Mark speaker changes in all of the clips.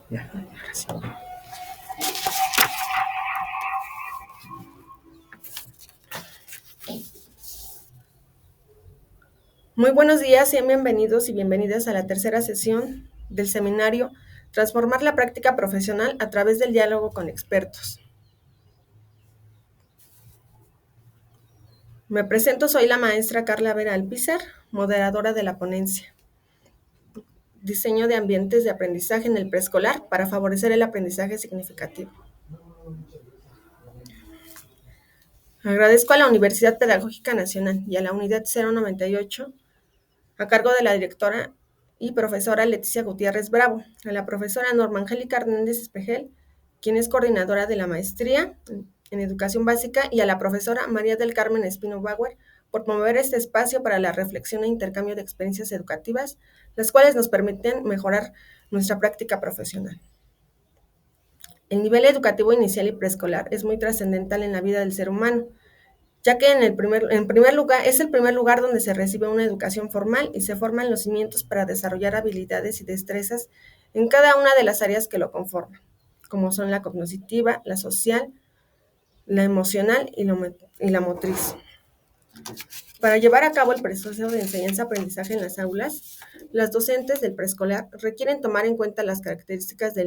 Speaker 1: Ya, ahora sí. Muy buenos días, sean bienvenidos y bienvenidas a la tercera sesión del seminario Transformar la práctica profesional a través del diálogo con expertos. Me presento, soy la maestra Carla Vera Alpizar, moderadora de la ponencia. Diseño de ambientes de aprendizaje en el preescolar para favorecer el aprendizaje significativo. Agradezco a la Universidad Pedagógica Nacional y a la Unidad 098, a cargo de la directora y profesora Leticia Gutiérrez Bravo, a la profesora Norma Angélica Hernández Espejel, quien es coordinadora de la maestría en educación básica, y a la profesora María del Carmen Espino Bauer por promover este espacio para la reflexión e intercambio de experiencias educativas, las cuales nos permiten mejorar nuestra práctica profesional. El nivel educativo inicial y preescolar es muy trascendental en la vida del ser humano, ya que en primer lugar es el primer lugar donde se recibe una educación formal y se forman los cimientos para desarrollar habilidades y destrezas en cada una de las áreas que lo conforman, como son la cognitiva, la social, la emocional y la motriz. Para llevar a cabo el proceso de enseñanza-aprendizaje en las aulas, las docentes del preescolar requieren tomar en cuenta las características de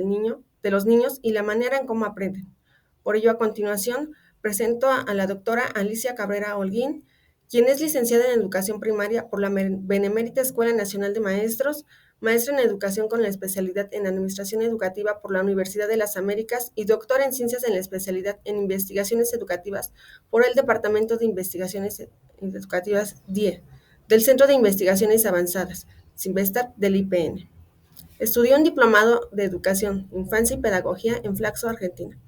Speaker 1: los niños y la manera en cómo aprenden. Por ello, a continuación, presento a la doctora Alicia Cabrera Holguín, quien es licenciada en Educación Primaria por la Benemérita Escuela Nacional de Maestros, maestra en Educación con la especialidad en Administración Educativa por la Universidad de las Américas y doctora en Ciencias en la especialidad en Investigaciones Educativas por el Departamento de Investigaciones Educativas DIE, del Centro de Investigaciones Avanzadas, CINVESTAT del IPN. Estudió un diplomado de Educación, Infancia y Pedagogía en Flaxo, Argentina.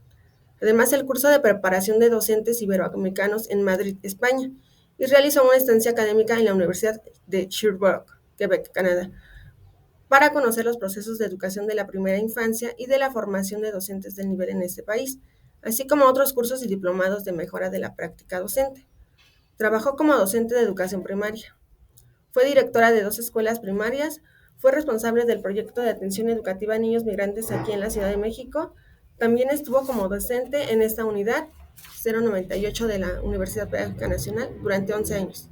Speaker 1: Además, el curso de preparación de docentes iberoamericanos en Madrid, España, y realizó una estancia académica en la Universidad de Sherbrooke, Quebec, Canadá, para conocer los procesos de educación de la primera infancia y de la formación de docentes del nivel en este país, así como otros cursos y diplomados de mejora de la práctica docente. Trabajó como docente de educación primaria. Fue directora de 2 escuelas primarias, fue responsable del proyecto de atención educativa a niños migrantes aquí en la Ciudad de México. También estuvo como docente en esta unidad 098 de la Universidad Pedagógica Nacional durante 11 años.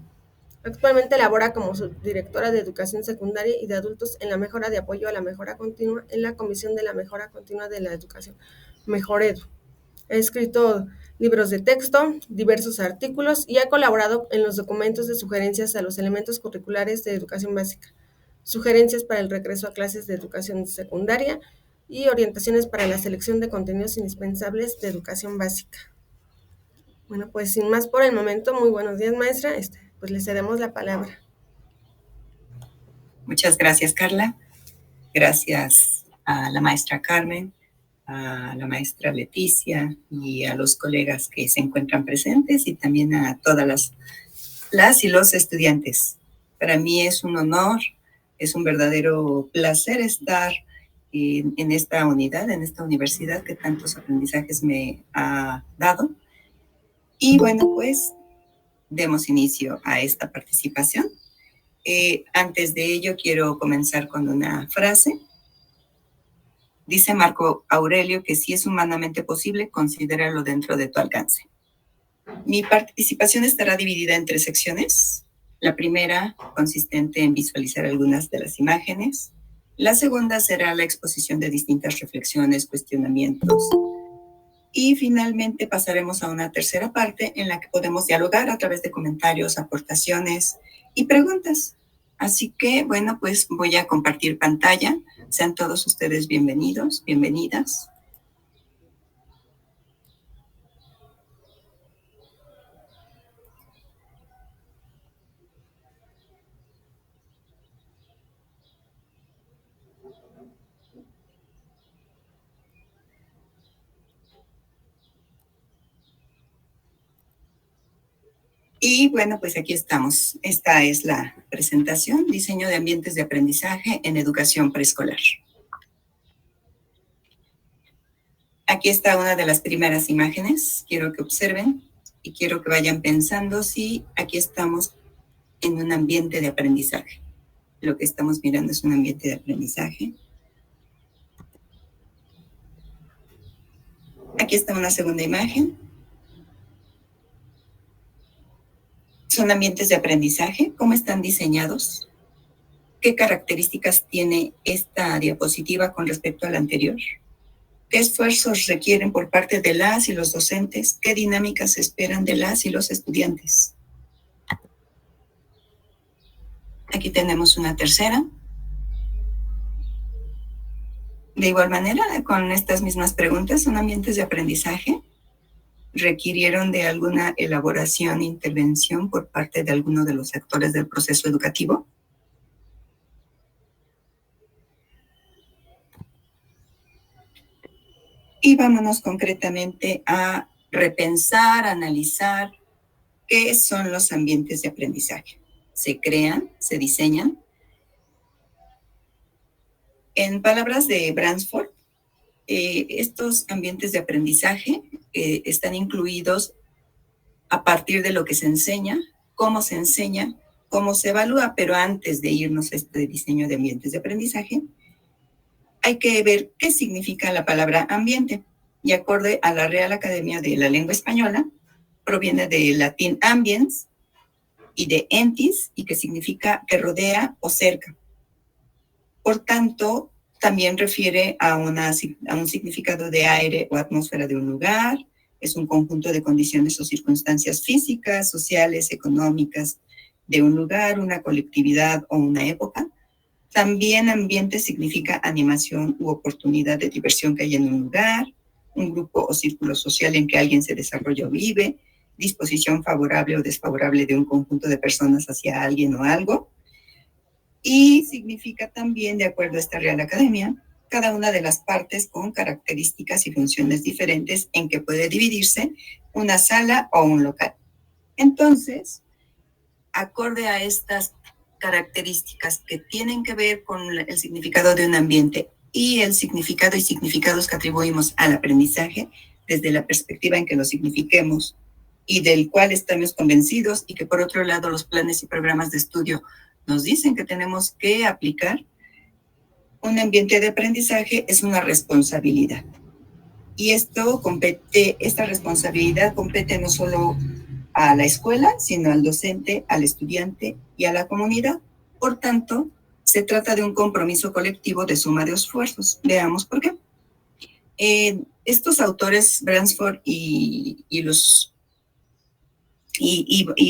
Speaker 1: Actualmente labora como subdirectora de educación secundaria y de adultos en la mejora de apoyo a la mejora continua en la Comisión de la Mejora Continua de la Educación, Mejoredu. Ha escrito libros de texto, diversos artículos y ha colaborado en los documentos de sugerencias a los elementos curriculares de educación básica, sugerencias para el regreso a clases de educación secundaria y orientaciones para la selección de contenidos indispensables de educación básica. Bueno, pues sin más por el momento, muy buenos días, maestra. Pues le cedemos la palabra.
Speaker 2: Muchas gracias, Carla. Gracias a la maestra Carmen, a la maestra Leticia y a los colegas que se encuentran presentes y también a todas las y los estudiantes. Para mí es un honor, es un verdadero placer estar en esta unidad, en esta universidad que tantos aprendizajes me ha dado. Y bueno, pues demos inicio a esta participación. Antes de ello, quiero comenzar con una frase. Dice Marco Aurelio que si es humanamente posible, considéralo dentro de tu alcance. Mi participación estará dividida en 3 secciones. La primera, consistente en visualizar algunas de las imágenes. La segunda será la exposición de distintas reflexiones, cuestionamientos. Y finalmente pasaremos a una tercera parte en la que podemos dialogar a través de comentarios, aportaciones y preguntas. Así que, bueno, pues voy a compartir pantalla. Sean todos ustedes bienvenidos, bienvenidas. Y bueno, pues aquí estamos. Esta es la presentación, diseño de ambientes de aprendizaje en educación preescolar. Aquí está una de las primeras imágenes. Quiero que observen y quiero que vayan pensando si aquí estamos en un ambiente de aprendizaje. Lo que estamos mirando es un ambiente de aprendizaje. Aquí está una segunda imagen. Son ambientes de aprendizaje. ¿Cómo están diseñados? ¿Qué características tiene esta diapositiva con respecto a la anterior? ¿Qué esfuerzos requieren por parte de las y los docentes? ¿Qué dinámicas se esperan de las y los estudiantes? Aquí tenemos una tercera. De igual manera, con estas mismas preguntas, son ambientes de aprendizaje. ¿Requirieron de alguna elaboración e intervención por parte de alguno de los actores del proceso educativo? Y vámonos concretamente a repensar, analizar qué son los ambientes de aprendizaje. ¿Se crean? ¿Se diseñan? En palabras de Bransford, estos ambientes de aprendizaje están incluidos a partir de lo que se enseña, cómo se evalúa, pero antes de irnos a este diseño de ambientes de aprendizaje, hay que ver qué significa la palabra ambiente. Y acorde a la Real Academia de la Lengua Española, proviene del latín ambiens y de entis, y que significa que rodea o cerca. Por tanto, también refiere a un significado de aire o atmósfera de un lugar. Es un conjunto de condiciones o circunstancias físicas, sociales, económicas de un lugar, una colectividad o una época. También ambiente significa animación u oportunidad de diversión que hay en un lugar, un grupo o círculo social en que alguien se desarrolla o vive, disposición favorable o desfavorable de un conjunto de personas hacia alguien o algo. Y significa también, de acuerdo a esta Real Academia, cada una de las partes con características y funciones diferentes en que puede dividirse una sala o un local. Entonces, acorde a estas características que tienen que ver con el significado de un ambiente y el significado y significados que atribuimos al aprendizaje desde la perspectiva en que lo signifiquemos y del cual estamos convencidos, y que por otro lado los planes y programas de estudio nos dicen que tenemos que aplicar, un ambiente de aprendizaje es una responsabilidad. Y esta responsabilidad compete no solo a la escuela, sino al docente, al estudiante y a la comunidad. Por tanto, se trata de un compromiso colectivo de suma de esfuerzos. Veamos por qué. Estos autores, Bransford y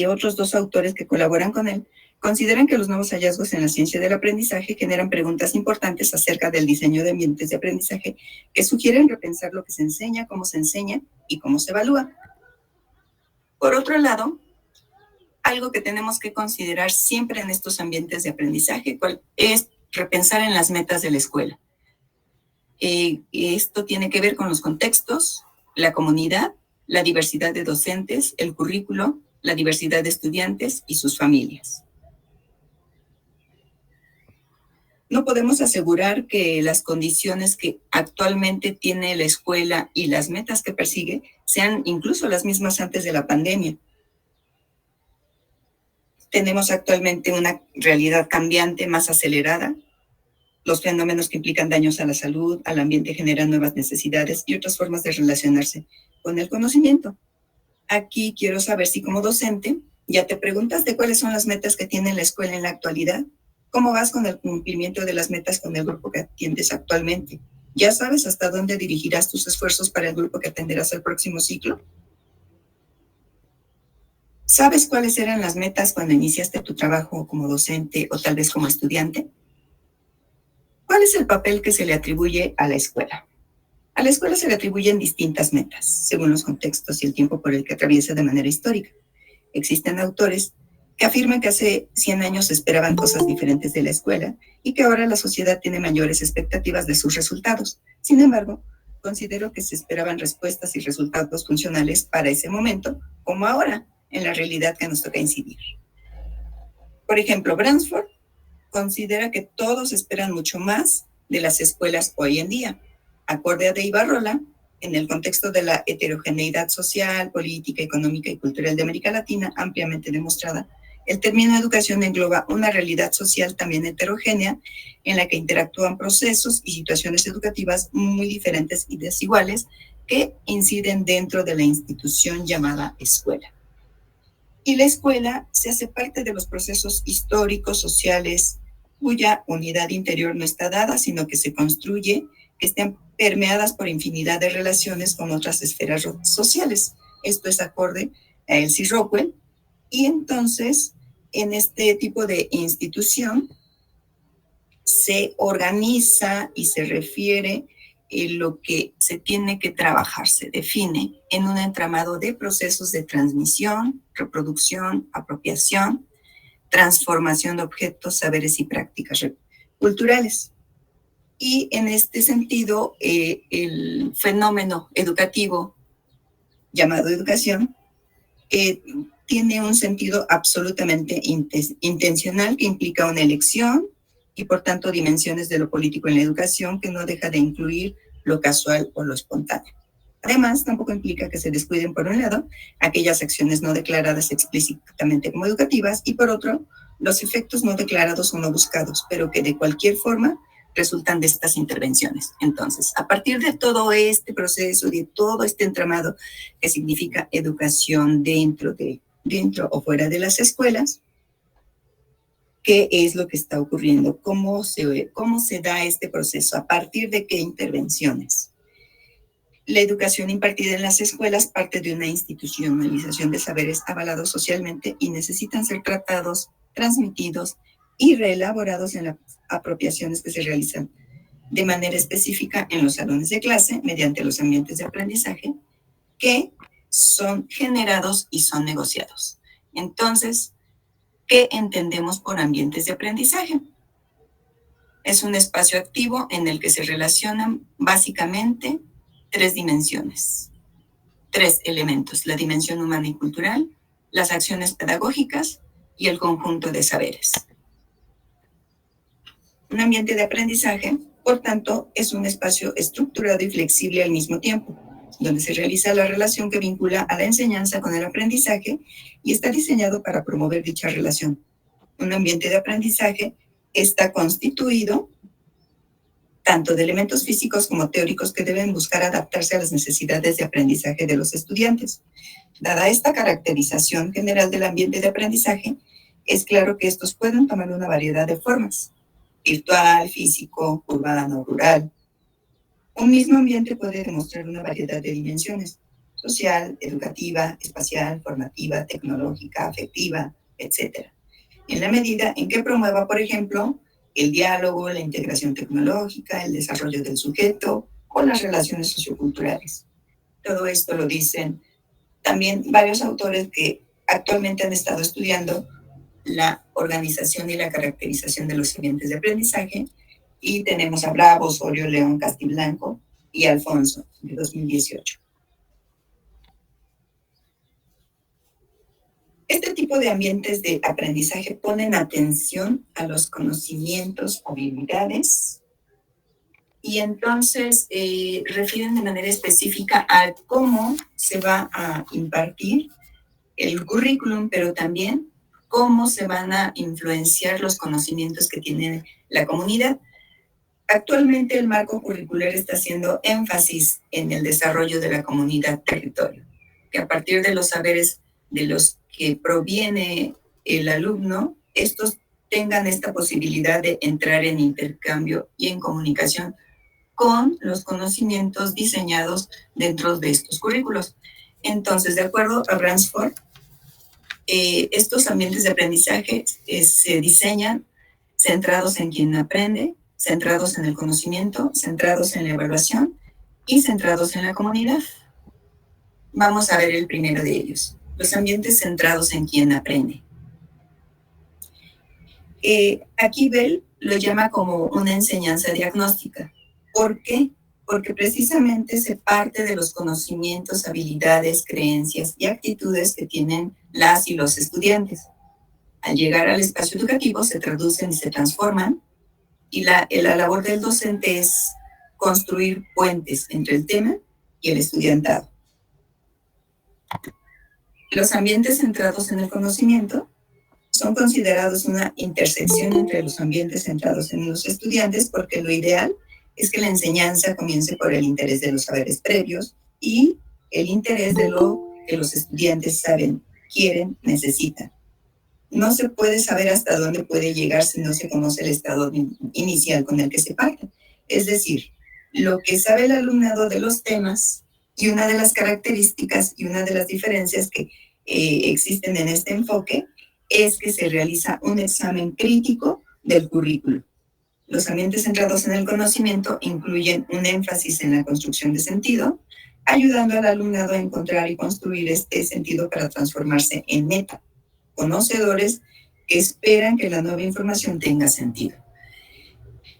Speaker 2: otros dos autores que colaboran con él, consideran que los nuevos hallazgos en la ciencia del aprendizaje generan preguntas importantes acerca del diseño de ambientes de aprendizaje que sugieren repensar lo que se enseña y cómo se evalúa. Por otro lado, algo que tenemos que considerar siempre en estos ambientes de aprendizaje es repensar en las metas de la escuela. Esto tiene que ver con los contextos, la comunidad, la diversidad de docentes, el currículo, la diversidad de estudiantes y sus familias. No podemos asegurar que las condiciones que actualmente tiene la escuela y las metas que persigue sean incluso las mismas antes de la pandemia. Tenemos actualmente una realidad cambiante, más acelerada. Los fenómenos que implican daños a la salud, al ambiente, generan nuevas necesidades y otras formas de relacionarse con el conocimiento. Aquí quiero saber si como docente ya te preguntas de cuáles son las metas que tiene la escuela en la actualidad. ¿Cómo vas con el cumplimiento de las metas con el grupo que atiendes actualmente? ¿Ya sabes hasta dónde dirigirás tus esfuerzos para el grupo que atenderás al próximo ciclo? ¿Sabes cuáles eran las metas cuando iniciaste tu trabajo como docente o tal vez como estudiante? ¿Cuál es el papel que se le atribuye a la escuela? A la escuela se le atribuyen distintas metas, según los contextos y el tiempo por el que atraviesa de manera histórica. Existen autores que afirman que hace 100 años se esperaban cosas diferentes de la escuela y que ahora la sociedad tiene mayores expectativas de sus resultados. Sin embargo, considero que se esperaban respuestas y resultados funcionales para ese momento, como ahora, en la realidad que nos toca incidir. Por ejemplo, Bransford considera que todos esperan mucho más de las escuelas hoy en día. Acorde a de Ibarrola, en el contexto de la heterogeneidad social, política, económica y cultural de América Latina, ampliamente demostrada, el término educación engloba una realidad social también heterogénea en la que interactúan procesos y situaciones educativas muy diferentes y desiguales que inciden dentro de la institución llamada escuela. Y la escuela se hace parte de los procesos históricos, sociales, cuya unidad interior no está dada, sino que se construye, que estén permeadas por infinidad de relaciones con otras esferas sociales. Esto es acorde a Elsie Rockwell. Y entonces, en este tipo de institución, se organiza y se refiere lo que se tiene que trabajar, se define en un entramado de procesos de transmisión, reproducción, apropiación, transformación de objetos, saberes y prácticas culturales. Y en este sentido, el fenómeno educativo llamado educación tiene un sentido absolutamente intencional que implica una elección y por tanto dimensiones de lo político en la educación que no deja de incluir lo casual o lo espontáneo. Además, tampoco implica que se descuiden, por un lado, aquellas acciones no declaradas explícitamente como educativas y, por otro, los efectos no declarados o no buscados, pero que de cualquier forma resultan de estas intervenciones. Entonces, a partir de todo este proceso, de todo este entramado que significa educación dentro o fuera de las escuelas, ¿qué es lo que está ocurriendo? ¿Cómo se da este proceso? ¿A partir de qué intervenciones? La educación impartida en las escuelas parte de una institucionalización de saberes avalados socialmente y necesitan ser tratados, transmitidos y reelaborados en las apropiaciones que se realizan de manera específica en los salones de clase mediante los ambientes de aprendizaje que son generados y son negociados. Entonces, ¿qué entendemos por ambientes de aprendizaje? Es un espacio activo en el que se relacionan básicamente tres dimensiones, tres elementos: la dimensión humana y cultural, las acciones pedagógicas y el conjunto de saberes. Un ambiente de aprendizaje, por tanto, es un espacio estructurado y flexible al mismo tiempo, donde se realiza la relación que vincula a la enseñanza con el aprendizaje y está diseñado para promover dicha relación. Un ambiente de aprendizaje está constituido tanto de elementos físicos como teóricos que deben buscar adaptarse a las necesidades de aprendizaje de los estudiantes. Dada esta caracterización general del ambiente de aprendizaje, es claro que estos pueden tomar una variedad de formas: virtual, físico, urbano, rural. Un mismo ambiente puede demostrar una variedad de dimensiones: social, educativa, espacial, formativa, tecnológica, afectiva, etc. En la medida en que promueva, por ejemplo, el diálogo, la integración tecnológica, el desarrollo del sujeto o las relaciones socioculturales. Todo esto lo dicen también varios autores que actualmente han estado estudiando la organización y la caracterización de los ambientes de aprendizaje, y tenemos a Bravo, Osorio, León, Castiblanco y Alfonso, de 2018. Este tipo de ambientes de aprendizaje ponen atención a los conocimientos, habilidades, y entonces refieren de manera específica a cómo se va a impartir el currículum, pero también cómo se van a influenciar los conocimientos que tiene la comunidad. Actualmente el marco curricular está haciendo énfasis en el desarrollo de la comunidad territorio, que a partir de los saberes de los que proviene el alumno, estos tengan esta posibilidad de entrar en intercambio y en comunicación con los conocimientos diseñados dentro de estos currículos. Entonces, de acuerdo a Bransford, estos ambientes de aprendizaje se diseñan centrados en quien aprende, centrados en el conocimiento, centrados en la evaluación y centrados en la comunidad. Vamos a ver el primero de ellos: los ambientes centrados en quien aprende. Aquí Bell lo llama como una enseñanza diagnóstica. ¿Por qué? Porque precisamente se parte de los conocimientos, habilidades, creencias y actitudes que tienen las y los estudiantes. Al llegar al espacio educativo se traducen y se transforman, y la labor del docente es construir puentes entre el tema y el estudiantado. Los ambientes centrados en el conocimiento son considerados una intersección entre los ambientes centrados en los estudiantes, porque lo ideal es que la enseñanza comience por el interés de los saberes previos y el interés de lo que los estudiantes saben, quieren, necesitan. No se puede saber hasta dónde puede llegar si no se conoce el estado inicial con el que se parte. Es decir, lo que sabe el alumnado de los temas y una de las características y una de las diferencias que existen en este enfoque es que se realiza un examen crítico del currículo. Los ambientes centrados en el conocimiento incluyen un énfasis en la construcción de sentido, ayudando al alumnado a encontrar y construir este sentido para transformarse en meta, conocedores que esperan que la nueva información tenga sentido.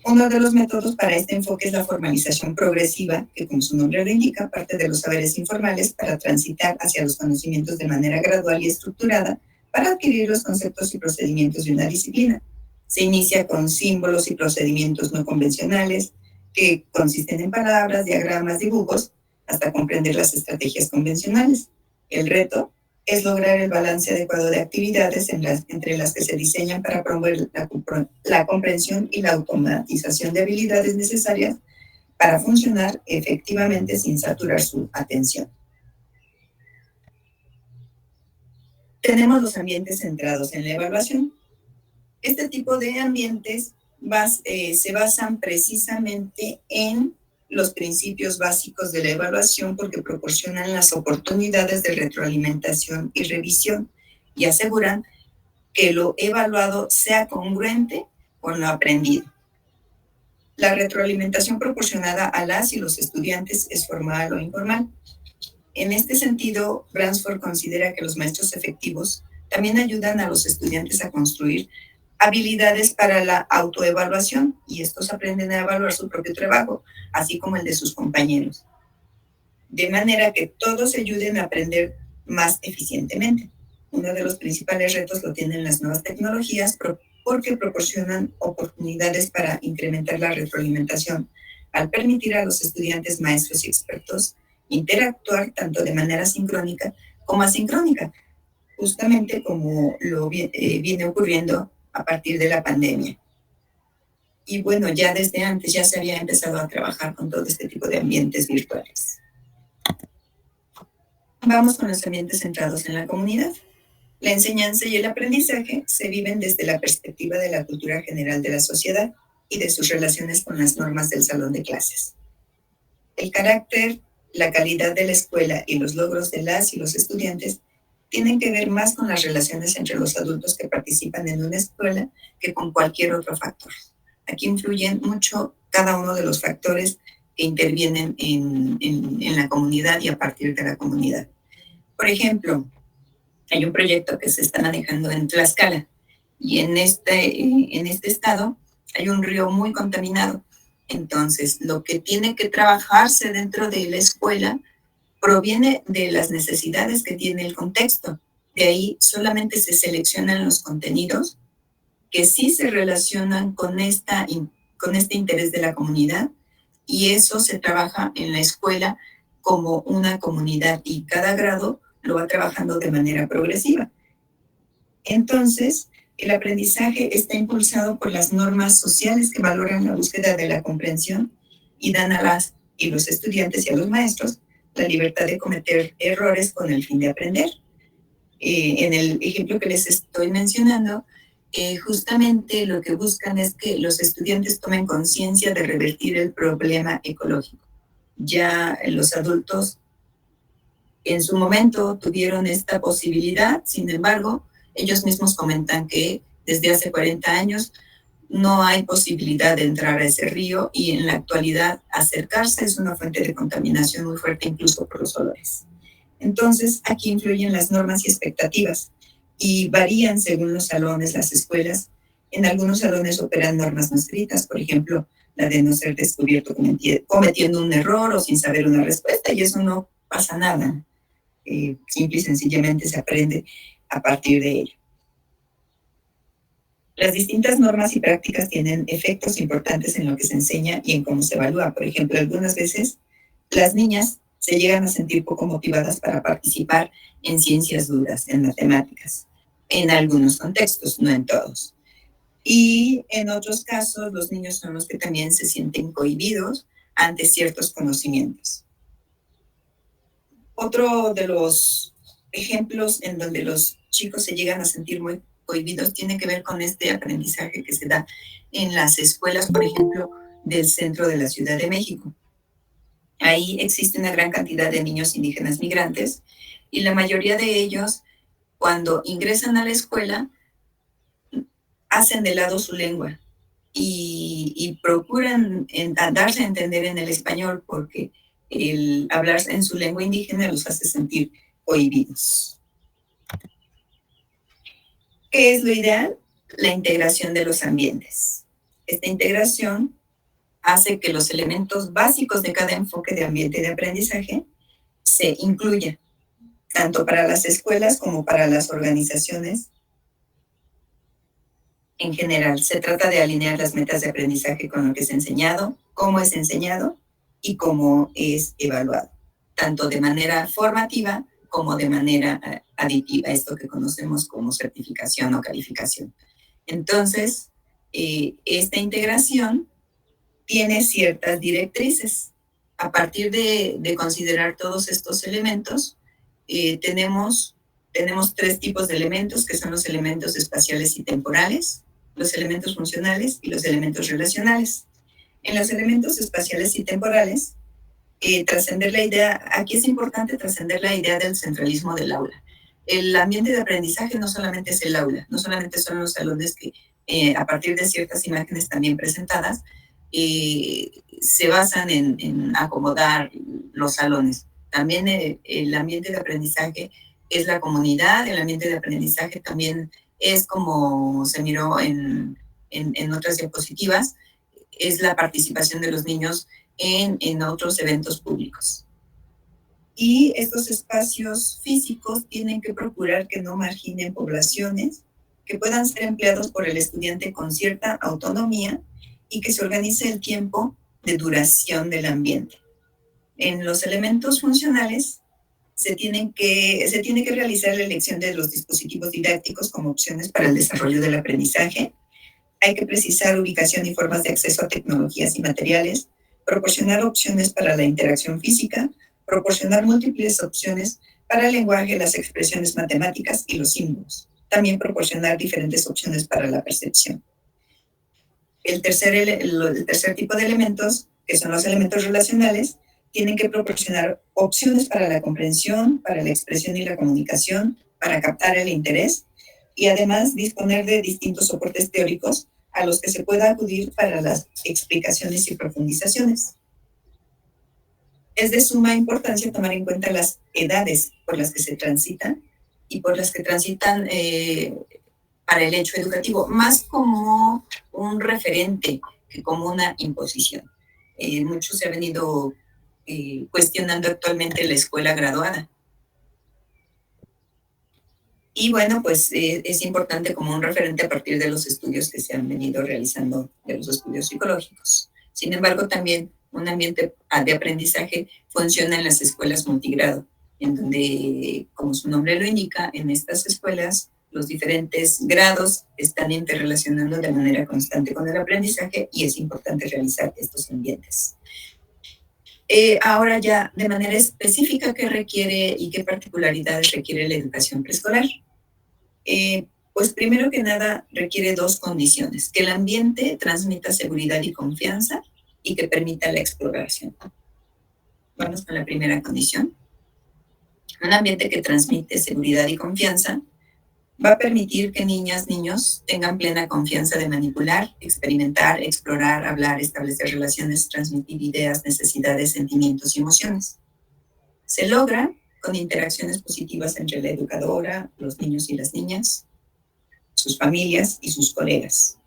Speaker 2: Uno de los métodos para este enfoque es la formalización progresiva, que como su nombre lo indica, parte de los saberes informales para transitar hacia los conocimientos de manera gradual y estructurada para adquirir los conceptos y procedimientos de una disciplina. Se inicia con símbolos y procedimientos no convencionales, que consisten en palabras, diagramas, dibujos, hasta comprender las estrategias convencionales. El reto es lograr el balance adecuado de actividades entre las que se diseñan para promover la comprensión y la automatización de habilidades necesarias para funcionar efectivamente sin saturar su atención. Tenemos los ambientes centrados en la evaluación. Este tipo de ambientes se basan precisamente en los principios básicos de la evaluación porque proporcionan las oportunidades de retroalimentación y revisión y aseguran que lo evaluado sea congruente con lo aprendido. La retroalimentación proporcionada a las y los estudiantes es formal o informal. En este sentido, Bransford considera que los maestros efectivos también ayudan a los estudiantes a construir habilidades para la autoevaluación y estos aprenden a evaluar su propio trabajo, así como el de sus compañeros, de manera que todos ayuden a aprender más eficientemente. Uno de los principales retos lo tienen las nuevas tecnologías porque proporcionan oportunidades para incrementar la retroalimentación al permitir a los estudiantes, maestros y expertos interactuar tanto de manera sincrónica como asincrónica, justamente como lo viene ocurriendo a partir de la pandemia. Y bueno, ya desde antes ya se había empezado a trabajar con todo este tipo de ambientes virtuales. Vamos con los ambientes centrados en la comunidad. La enseñanza y el aprendizaje se viven desde la perspectiva de la cultura general de la sociedad y de sus relaciones con las normas del salón de clases. El carácter, la calidad de la escuela y los logros de las y los estudiantes tienen que ver más con las relaciones entre los adultos que participan en una escuela que con cualquier otro factor. Aquí influyen mucho cada uno de los factores que intervienen en la comunidad y a partir de la comunidad. Por ejemplo, hay un proyecto que se está manejando en Tlaxcala y en este estado hay un río muy contaminado. Entonces, lo que tiene que trabajarse dentro de la escuela proviene de las necesidades que tiene el contexto. De ahí solamente se seleccionan los contenidos que sí se relacionan con este interés de la comunidad y eso se trabaja en la escuela como una comunidad y cada grado lo va trabajando de manera progresiva. Entonces, el aprendizaje está impulsado por las normas sociales que valoran la búsqueda de la comprensión y dan a las y los estudiantes y a los maestros la libertad de cometer errores con el fin de aprender. En el ejemplo que les estoy mencionando, justamente lo que buscan es que los estudiantes tomen conciencia de revertir el problema ecológico. Ya los adultos en su momento tuvieron esta posibilidad, sin embargo, ellos mismos comentan que desde hace 40 años no hay posibilidad de entrar a ese río y en la actualidad acercarse es una fuente de contaminación muy fuerte incluso por los olores. Entonces, aquí influyen las normas y expectativas y varían según los salones, las escuelas. En algunos salones operan normas no escritas, por ejemplo, la de no ser descubierto cometiendo un error o sin saber una respuesta, y eso no pasa nada. Simple y sencillamente se aprende a partir de ello. Las distintas normas y prácticas tienen efectos importantes en lo que se enseña y en cómo se evalúa. Por ejemplo, algunas veces las niñas se llegan a sentir poco motivadas para participar en ciencias duras, en matemáticas, en algunos contextos, no en todos. Y en otros casos, los niños son los que también se sienten cohibidos ante ciertos conocimientos. Otro de los ejemplos en donde los chicos se llegan a sentir muy cohibidos tiene que ver con este aprendizaje que se da en las escuelas, por ejemplo, del centro de la Ciudad de México. Ahí existe una gran cantidad de niños indígenas migrantes y la mayoría de ellos, cuando ingresan a la escuela, hacen de lado su lengua y procuran darse a entender en el español porque el hablar en su lengua indígena los hace sentir cohibidos. ¿Qué es lo ideal? La integración de los ambientes. Esta integración hace que los elementos básicos de cada enfoque de ambiente de aprendizaje se incluya, tanto para las escuelas como para las organizaciones. En general, se trata de alinear las metas de aprendizaje con lo que es enseñado, cómo es enseñado y cómo es evaluado, tanto de manera formativa como de manera aditiva, esto que conocemos como certificación o calificación. Entonces, esta integración tiene ciertas directrices. A partir de considerar todos estos elementos, tenemos tres tipos de elementos, que son los elementos espaciales y temporales, los elementos funcionales y los elementos relacionales. En los elementos espaciales y temporales, trascender la idea, aquí es importante trascender la idea del centralismo del aula. El ambiente de aprendizaje no solamente es el aula, no solamente son los salones que, a partir de ciertas imágenes también presentadas, se basan en acomodar los salones. También el ambiente de aprendizaje es la comunidad, el ambiente de aprendizaje también es, como se miró en otras diapositivas, es la participación de los niños en otros eventos públicos. Y estos espacios físicos tienen que procurar que no marginen poblaciones, que puedan ser empleados por el estudiante con cierta autonomía y que se organice el tiempo de duración del ambiente. En los elementos funcionales se tiene que realizar la elección de los dispositivos didácticos como opciones para el desarrollo del aprendizaje. Hay que precisar ubicación y formas de acceso a tecnologías y materiales, proporcionar opciones para la interacción física, proporcionar múltiples opciones para el lenguaje, las expresiones matemáticas y los símbolos. También proporcionar diferentes opciones para la percepción. El tercer tipo de elementos, que son los elementos relacionales, tienen que proporcionar opciones para la comprensión, para la expresión y la comunicación, para captar el interés y además disponer de distintos soportes teóricos a los que se pueda acudir para las explicaciones y profundizaciones. Es de suma importancia tomar en cuenta las edades por las que se transitan y por las que transitan para el hecho educativo, más como un referente que como una imposición. Mucho se ha venido cuestionando actualmente la escuela graduada. Y bueno, pues es importante como un referente a partir de los estudios que se han venido realizando, de los estudios psicológicos. Sin embargo, también un ambiente de aprendizaje funciona en las escuelas multigrado, en donde, como su nombre lo indica, en estas escuelas los diferentes grados están interrelacionando de manera constante con el aprendizaje y es importante realizar estos ambientes. Ahora ya, de manera específica, ¿qué requiere y qué particularidades requiere la educación preescolar? Pues primero que nada requiere dos condiciones: que el ambiente transmita seguridad y confianza y que permita la exploración. Vamos con la primera condición. Un ambiente que transmite seguridad y confianza va a permitir que niñas, niños tengan plena confianza de manipular, experimentar, explorar, hablar, establecer relaciones, transmitir ideas, necesidades, sentimientos y emociones. Se logra con interacciones positivas entre la educadora, los niños y las niñas, sus familias y sus colegas.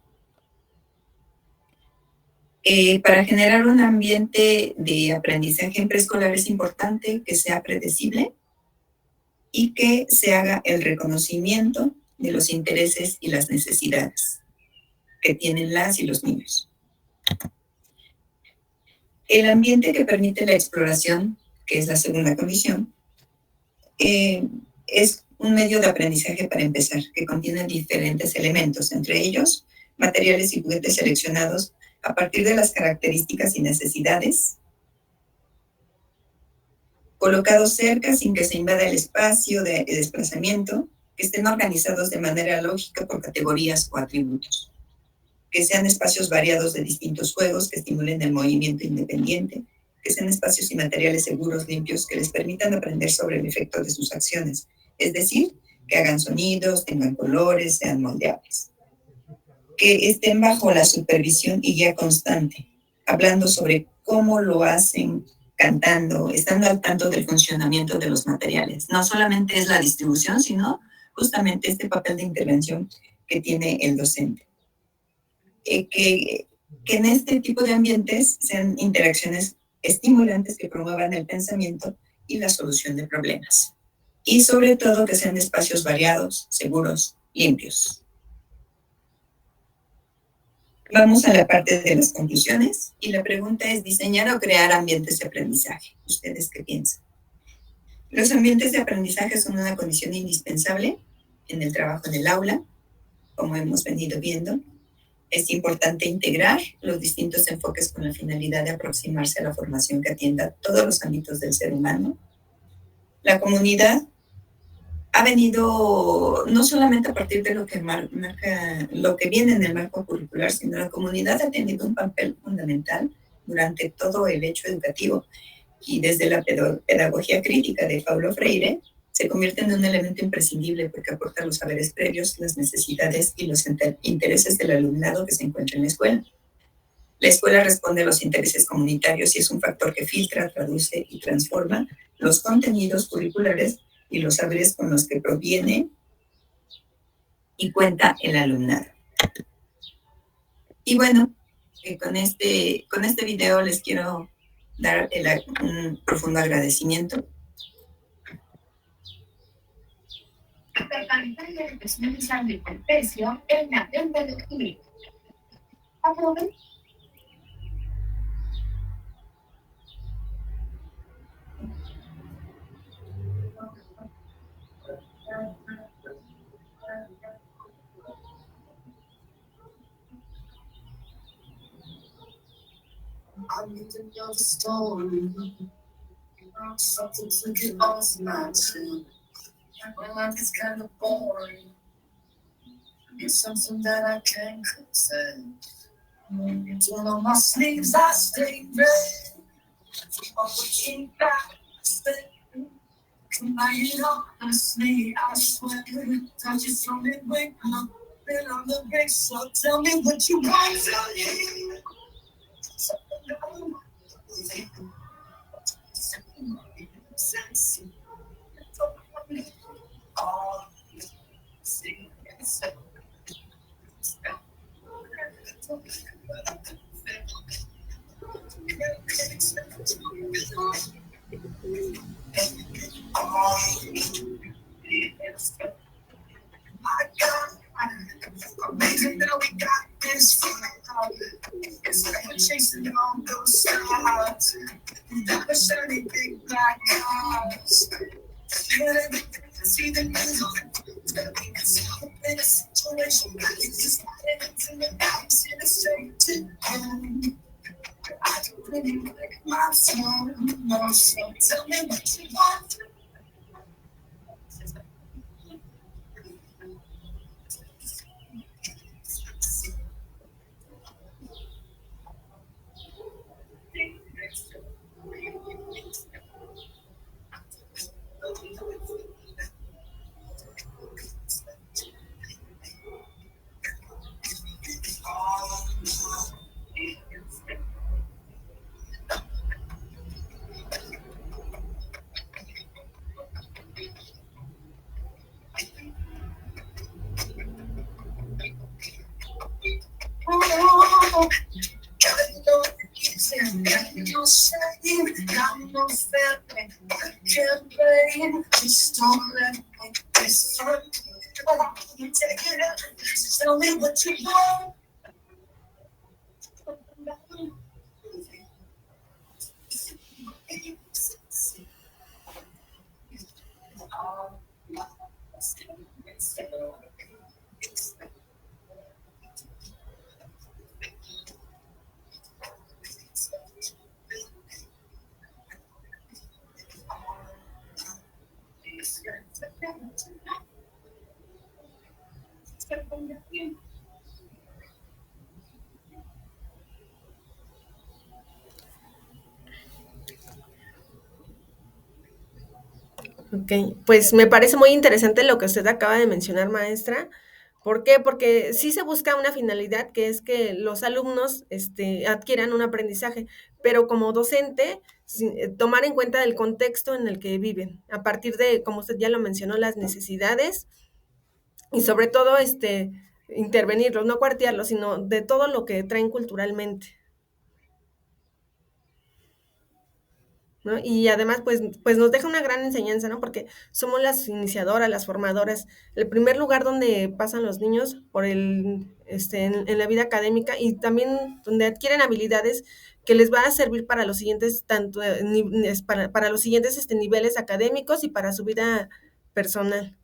Speaker 2: Para generar un ambiente de aprendizaje en preescolar es importante que sea predecible y que se haga el reconocimiento de los intereses y las necesidades que tienen las y los niños. El ambiente que permite la exploración, que es la segunda condición, es un medio de aprendizaje para empezar, que contiene diferentes elementos, entre ellos materiales y juguetes seleccionados a partir de las características y necesidades colocados cerca sin que se invada el espacio de desplazamiento, que estén organizados de manera lógica por categorías o atributos, que sean espacios variados de distintos juegos que estimulen el movimiento independiente, que sean espacios y materiales seguros, limpios, que les permitan aprender sobre el efecto de sus acciones, es decir, que hagan sonidos, tengan colores, sean moldeables, que estén bajo la supervisión y guía constante, hablando sobre cómo lo hacen, cantando, estando al tanto del funcionamiento de los materiales. No solamente es la distribución, sino justamente este papel de intervención que tiene el docente. Que en este tipo de ambientes sean interacciones estimulantes que promuevan el pensamiento y la solución de problemas. Y sobre todo que sean espacios variados, seguros, limpios. Vamos a la parte de las conclusiones y la pregunta es: ¿diseñar o crear ambientes de aprendizaje? ¿Ustedes qué piensan? Los ambientes de aprendizaje son una condición indispensable en el trabajo en el aula, como hemos venido viendo. Es importante integrar los distintos enfoques con la finalidad de aproximarse a la formación que atienda todos los ámbitos del ser humano. La comunidad ha venido no solamente a partir de lo que marca, lo que viene en el marco curricular, sino la comunidad ha tenido un papel fundamental durante todo el hecho educativo, y desde la pedagogía crítica de Paulo Freire se convierte en un elemento imprescindible porque aporta los saberes previos, las necesidades y los intereses del alumnado que se encuentra en la escuela. La escuela responde a los intereses comunitarios y es un factor que filtra, traduce y transforma los contenidos curriculares y los saberes con los que proviene y cuenta el alumnado. Y bueno, con este video les quiero dar un profundo agradecimiento. I need to know the story. Something to get off my chest. My life is kind of boring. It's something that I can't consent. Turn on my sleeves, I stay ready. I'm looking back, stay. Crying honestly, I swear. Touch it from it, wake up. Been on the big, so tell me what you want to hear. Amazing that we got this far. It's like we're chasing all those stars. Got the shiny big black cars. See the news on it's in a situation. It's just not into the box in a straight to home. I don't really like my song. No, so tell me what you want. Tell me what you want.
Speaker 1: Ok, pues me parece muy interesante lo que usted acaba de mencionar, maestra. ¿Por qué? Porque sí se busca una finalidad que es que los alumnos adquieran un aprendizaje, pero como docente, tomar en cuenta el contexto en el que viven, a partir de, como usted ya lo mencionó, las necesidades y sobre todo intervenirlos, no cuartearlos, sino de todo lo que traen culturalmente. ¿No? Y además, pues nos deja una gran enseñanza, ¿no? Porque somos las iniciadoras, las formadoras, el primer lugar donde pasan los niños en la vida académica y también donde adquieren habilidades que les va a servir para los siguientes, para los siguientes niveles académicos y para su vida personal.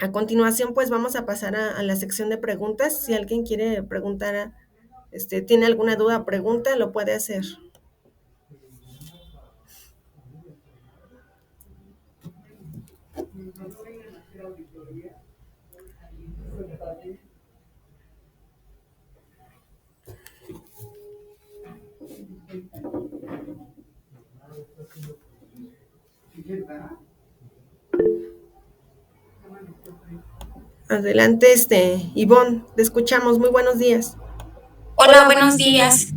Speaker 1: A continuación, pues vamos a pasar a la sección de preguntas. Si alguien quiere preguntar, tiene alguna duda o pregunta, lo puede hacer. Adelante, Ivonne, te escuchamos. Muy buenos días.
Speaker 3: Hola, buenos días.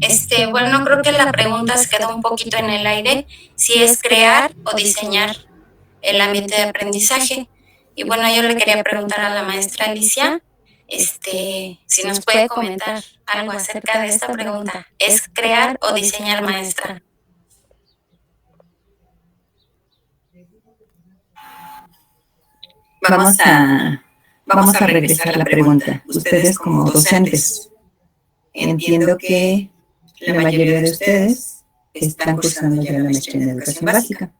Speaker 3: Bueno, creo que la pregunta se quedó un poquito en el aire, si es crear o diseñar el ambiente de aprendizaje. Y bueno, yo le quería preguntar a la maestra Alicia, si nos puede comentar algo acerca de esta pregunta. ¿Es crear o diseñar, maestra?
Speaker 2: Vamos a regresar a la pregunta. Ustedes como docentes, entiendo que la mayoría de ustedes están cursando ya la maestría en educación básica.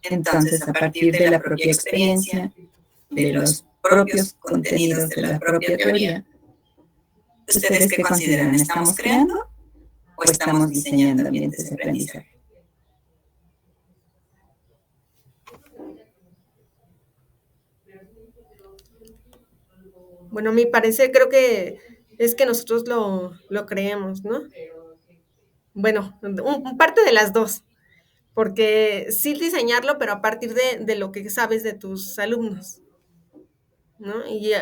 Speaker 2: Entonces, a partir de la propia experiencia, de los propios contenidos de la propia teoría, ¿ustedes qué consideran? ¿Estamos creando o estamos diseñando ambientes de aprendizaje?
Speaker 1: Bueno, a mi parecer creo que es que nosotros lo creemos, ¿no? Bueno, parte de las dos, porque sí diseñarlo, pero a partir de lo que sabes de tus alumnos, ¿no? Y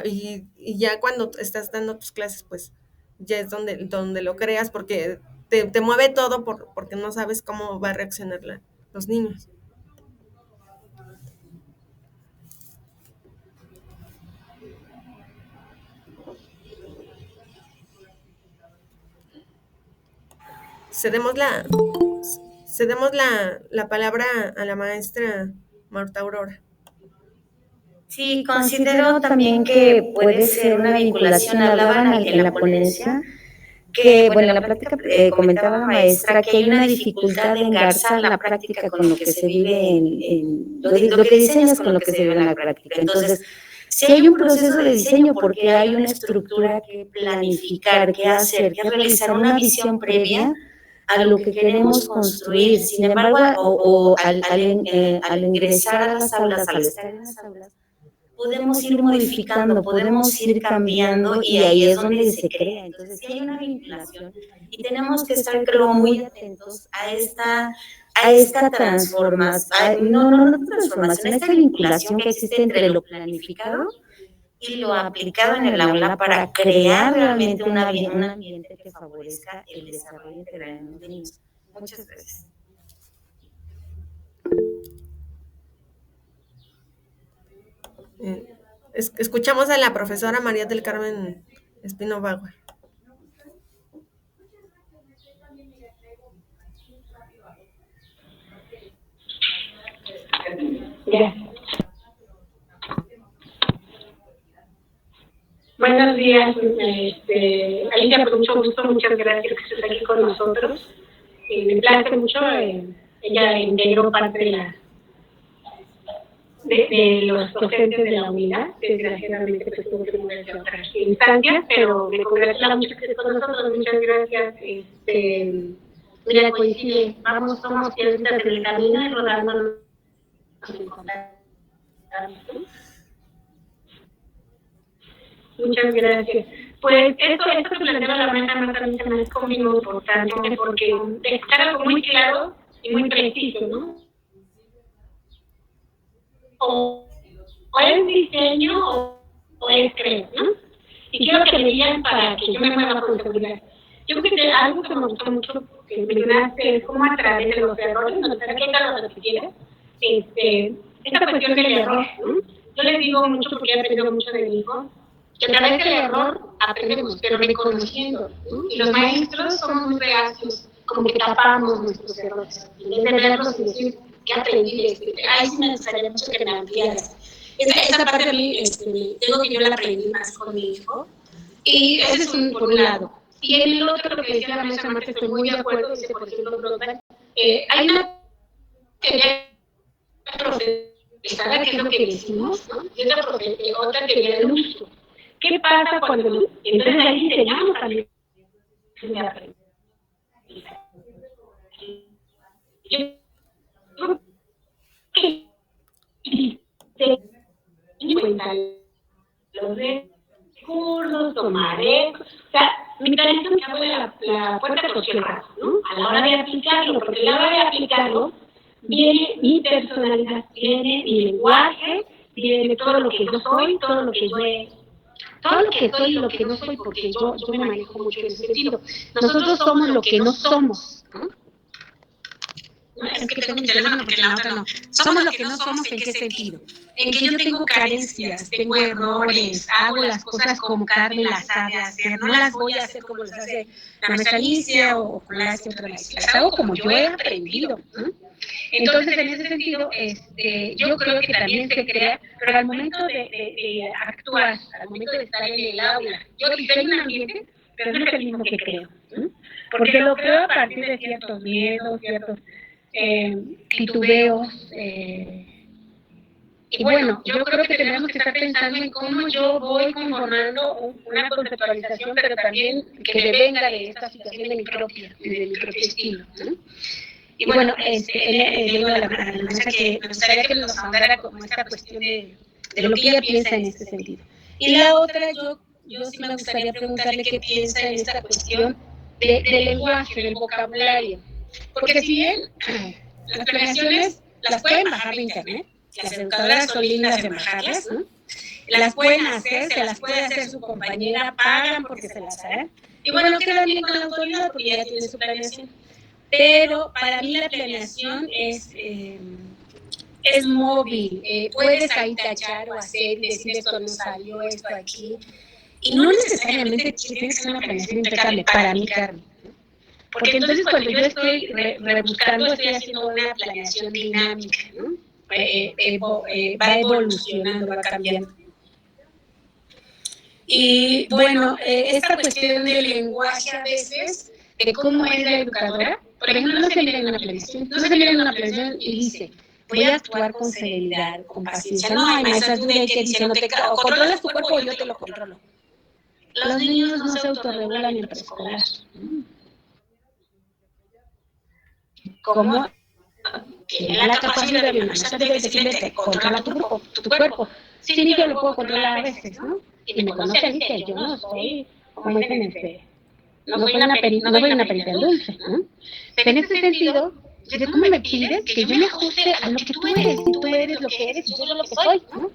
Speaker 1: ya cuando estás dando tus clases, pues ya es donde lo creas, porque te mueve todo porque no sabes cómo va a reaccionar los niños. Cedemos la palabra a la maestra Marta Aurora.
Speaker 3: Sí, considero también que puede ser una vinculación. Hablaban en la ponencia que, bueno, en la plática comentaba la maestra que hay una dificultad de engarzar la práctica con lo que se vive lo que diseñas con lo que se vive en la práctica. Entonces, si hay un proceso de diseño porque hay una estructura que planificar, que hacer, que realizar una visión previa a lo que queremos construir. Sin embargo, al ingresar a las aulas, al estar en las aulas, podemos ir modificando, podemos ir cambiando y ahí es donde se crea. Entonces, sí hay una vinculación y tenemos que estar, creo, muy atentos a esta transformación, no transformación, a esta vinculación que existe entre lo planificado y lo aplicado en el aula para crear realmente un ambiente que favorezca el desarrollo integral de los niños. Muchas gracias.
Speaker 1: Escuchamos a la profesora María del Carmen Espino Bauer.
Speaker 4: Ya. Buenos días, Alicia, con mucho gusto, muchas gracias que estés aquí con nosotros. Me place mucho, ella integró parte de los docentes de la unidad, desgraciadamente pues tuvo que moverse a otras instancias, pero me congratula mucho que estés con nosotros, muchas gracias. Mira, coincide, somos piedritas del camino y rodándonos Muchas gracias. Pues esto que planteaba la maestra Marta también se me hace como muy importante porque está algo muy claro y muy preciso, ¿no? O es diseño o es creo, ¿no? Y quiero que me digan para que yo me mueva con seguridad. Yo creo que algo que me gustó mucho que mencionaste es cómo a través de los errores, no sé qué tal lo repitiera, esta cuestión del error, ¿no? Yo les digo mucho porque he aprendido mucho de mi hijo, que a través del error aprendemos, pero reconociendo, ¿no? Y los maestros somos muy reacios, como que tapamos nuestros errores, en vez de verlos y decir, ¿qué aprendí? Ahí sí me gustaría mucho que me ampliaras. Esa parte a mí, tengo que yo la aprendí más con mi hijo, y ese es por un lado. Y en el otro, lo que decía la maestra Marta, estoy muy de acuerdo, dice, por ejemplo, Broadband, hay una teoría profesora, que es lo que decimos, ¿no? Y otra teoría del uso. ¿Qué pasa cuando entonces ahí diseñamos también de aprendizaje? Yo creo que cuenta los recursos, tomaré, o sea, mi planeación ya fue la puerta por cierra, ¿no? A la hora de aplicarlo, porque a la hora de aplicarlo viene mi personalidad, viene mi lenguaje, viene todo lo que yo soy, todo lo que yo he, todo lo que soy y lo que no soy, porque yo me manejo mucho en ese sentido. Nosotros somos lo que no somos, ¿no? Es que tengo mi teléfono porque la otra no. Somos lo que no somos, ¿en qué sentido? En que yo tengo carencias, tengo errores, hago las cosas como Carmen las sabe hacer, no las voy a hacer como las hace la maestra Alicia o como las hace otra maestra, las hago como yo he aprendido, ¿no? Entonces, en ese sentido, yo creo que también se crea, pero al momento de actuar, al momento de estar en el aula, yo diseño un ambiente, pero no es el mismo que creo, ¿no? Porque lo creo a partir de ciertos miedos, ciertos titubeos, y bueno, yo creo que tenemos que estar pensando en cómo yo voy conformando una conceptualización, pero también que devenga de esta situación de mi propio estilo, ¿no? Y bueno, le digo a la maestra que me gustaría que nos ahondara como esta cuestión de lo que ella piensa en este sentido. Y la otra, yo sí me gustaría preguntarle qué piensa en esta cuestión del lenguaje, del vocabulario. Porque si bien las planeaciones las pueden bajar de internet, las educadoras son lindas en bajarlas, ¿no? Las pueden hacer, se las puede hacer su compañera, pagan porque se las hagan. Y bueno, quedan bien con la autoridad porque ya tiene su planeación. Pero para mí la planeación es móvil, puedes ahí tachar o hacer y decir esto no salió, esto aquí. Y no necesariamente tiene que ser una planeación impecable para mí, Carmen. Porque entonces cuando yo estoy rebuscando, estoy haciendo una planeación dinámica, ¿no? Va evolucionando, va cambiando. Y bueno, esta cuestión del lenguaje a veces, de cómo es la educadora, por ejemplo, no se mira en una planeación, y dice, voy a actuar con severidad, con paciencia. No hay maestras dudas que dicen, o controlas tu cuerpo o yo te lo controlo. Los niños no se autorregulan en el preescolar. ¿Cómo? Tiene la capacidad de una maestra de decirle, controla tu cuerpo. Sí, yo lo puedo controlar a veces, ¿no? Y me conoce a dice, yo no soy, como dicen no soy una perita en dulce, ¿no? Pero en ese sentido, ¿cómo me pides que yo me ajuste a lo que tú eres? Y tú eres lo que eres y yo soy lo que soy, ¿no?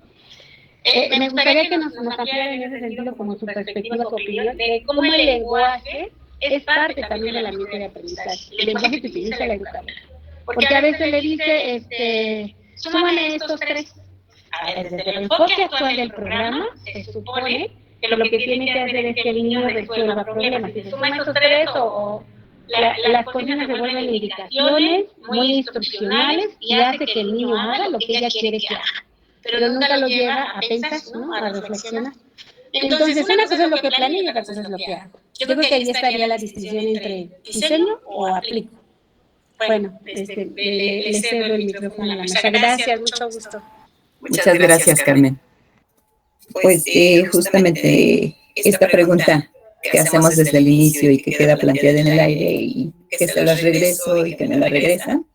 Speaker 4: Me gustaría que nos ampliara en ese sentido como su perspectiva, su opinión, de cómo el lenguaje es parte también del ambiente de aprendizaje, el lenguaje que utiliza la educadora. Porque a veces le dice, súmale estos tres. A ver, desde el enfoque actual del programa, se supone que lo que tiene que hacer es que el niño resuelva problemas. Si se suma estos tres o las condiciones se vuelven indicaciones muy instruccionales y hace que el niño haga lo que ella quiere que haga. Pero nunca lo lleva a pensar, ¿no? A reflexionar. Entonces, una cosa es lo que planeo y otra cosa es lo que hago. Yo creo que ahí estaría la distinción entre diseño o aplico. Bueno, le cedo el micrófono a la maestra. Gracias, mucho gusto.
Speaker 2: Muchas gracias, Carmen. Pues justamente esta pregunta que hacemos desde el inicio y que queda planteada en el aire y que se las regreso y que me la regresan,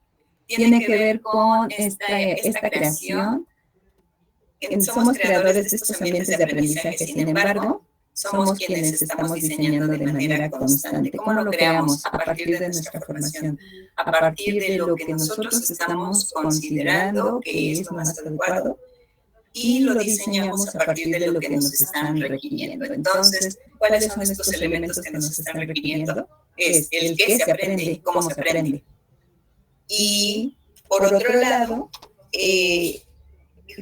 Speaker 2: tiene que ver con esta creación somos creadores de estos ambientes de aprendizaje, sin embargo, somos quienes estamos diseñando de manera constante. ¿Cómo lo creamos? A partir de nuestra formación, a partir de lo que nosotros estamos considerando que es más adecuado, y lo diseñamos a partir de lo que nos están requiriendo. Entonces, ¿cuáles son estos elementos que nos están requiriendo? Es el qué se aprende y cómo se aprende. Y, por otro lado,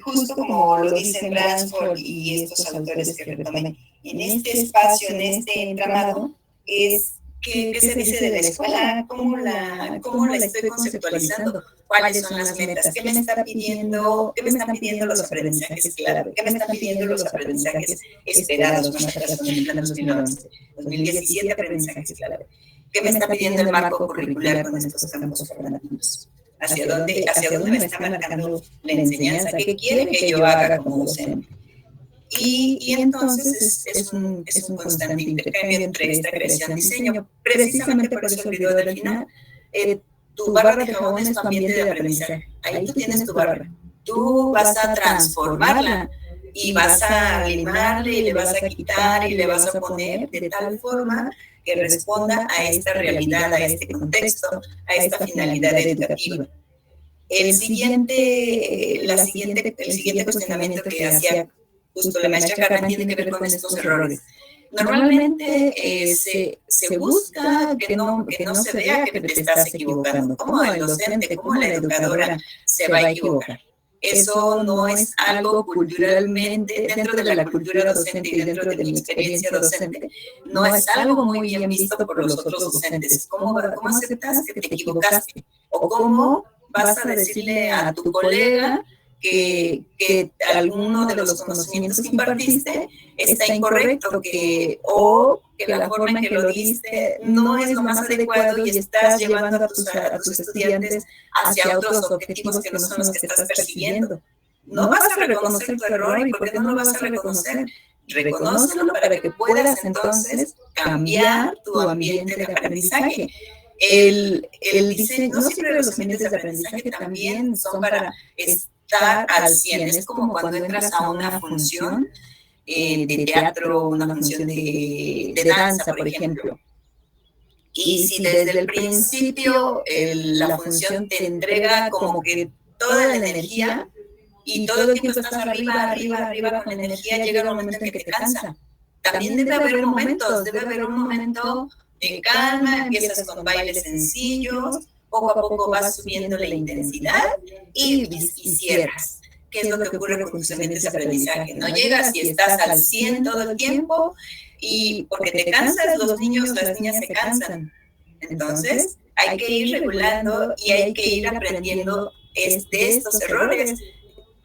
Speaker 2: justo como lo dicen Bransford y estos autores que retomen, en este espacio, en este entramado, es ¿qué se dice de la escuela? ¿Cómo la estoy conceptualizando? ¿Cuáles son las metas? ¿Qué me están pidiendo los aprendizajes clave? ¿Qué me están pidiendo los aprendizajes esperados con la Operación del Plan 2011? 2017, aprendizajes clave. ¿Qué me está pidiendo el marco curricular con estos campos formativos? ¿Hacia dónde me está marcando la enseñanza? ¿Qué quiere que yo haga como docente? Y entonces es un constante intercambio entre esta creación y diseño. Precisamente por eso el video del final, tu barra de jabón es tu ambiente de aprendizaje. Ahí tú tienes tu barra. Tú vas a transformarla y vas a limarle y le vas a quitar y le vas a poner de tal forma que responda a esta realidad, a este contexto, a esta finalidad educativa. El siguiente cuestionamiento que hacía justo la maestra Carmen tiene que ver con estos errores. Normalmente se busca que no se vea que te estás equivocando. ¿Cómo el docente, cómo la educadora se va a equivocar? Eso no es algo culturalmente, dentro de la cultura docente y dentro de mi experiencia docente, no es algo muy bien visto por los otros docentes. ¿Cómo aceptas que te equivocaste? ¿O cómo vas a decirle a tu colega que alguno de los conocimientos que impartiste está incorrecto, o que la forma en que lo diste no es lo más adecuado y estás llevando a tus estudiantes hacia otros objetivos que no son los que estás persiguiendo? No vas a reconocer tu error. ¿Y por qué no lo vas a reconocer? Reconócelo para que puedas entonces cambiar tu ambiente de aprendizaje. El diseño, no siempre los ambientes de aprendizaje también son para estar al 100. Es como cuando entras a una función de teatro, una función de danza, por ejemplo. Y si desde el principio la función te entrega como que toda la energía y todo el tiempo estás arriba con energía, llega un momento en que te cansa. También debe haber un momento de calma, empiezas con bailes sencillos, poco a poco vas subiendo la intensidad y cierras. ¿Qué es lo que ocurre con tus ambientes de aprendizaje? No llegas y estás al 100 todo el tiempo y porque te cansas, los niños, las niñas se cansan. Entonces, hay que ir regulando y hay que ir aprendiendo de estos errores.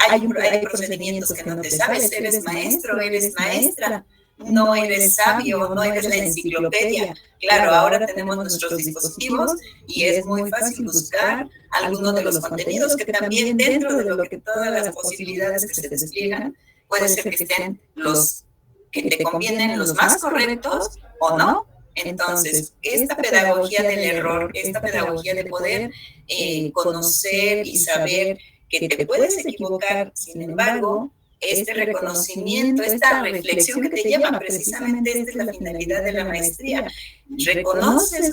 Speaker 2: Hay procedimientos que no te sabes, eres maestro, eres maestra. No eres sabio, no eres la enciclopedia. Claro, ahora tenemos nuestros dispositivos y es muy fácil buscar algunos de los contenidos que también dentro de lo que todas las posibilidades que se despliegan, puede ser que estén los que te convienen, los más correctos o no. Entonces, esta pedagogía del error, esta pedagogía de poder conocer y saber que te puedes equivocar, sin embargo, este reconocimiento, esta reflexión que te lleva, precisamente esta es la finalidad de la maestría. Reconoces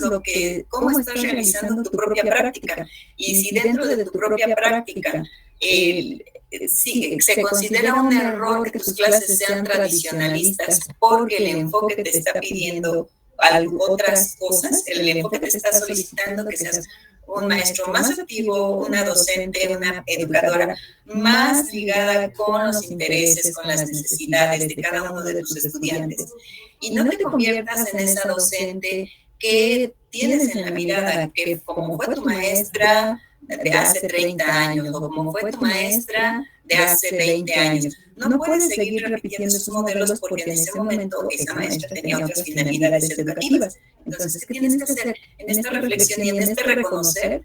Speaker 2: cómo estás realizando tu propia práctica y si dentro de tu propia práctica se considera un error que tus clases sean tradicionalistas porque el enfoque te está pidiendo otras cosas, el enfoque te está solicitando que seas un maestro más activo, una docente, una educadora más ligada con los intereses, con las necesidades de cada uno de tus estudiantes. Y no te conviertas en esa docente que tienes en la mirada, que como fue tu maestra de hace 30 años o como fue tu maestra de hace 20 años. No puedes seguir repitiendo esos modelos porque en ese momento esa maestra tenía otras finalidades educativas. Entonces, ¿qué tienes que hacer en esta reflexión y en este reconocer?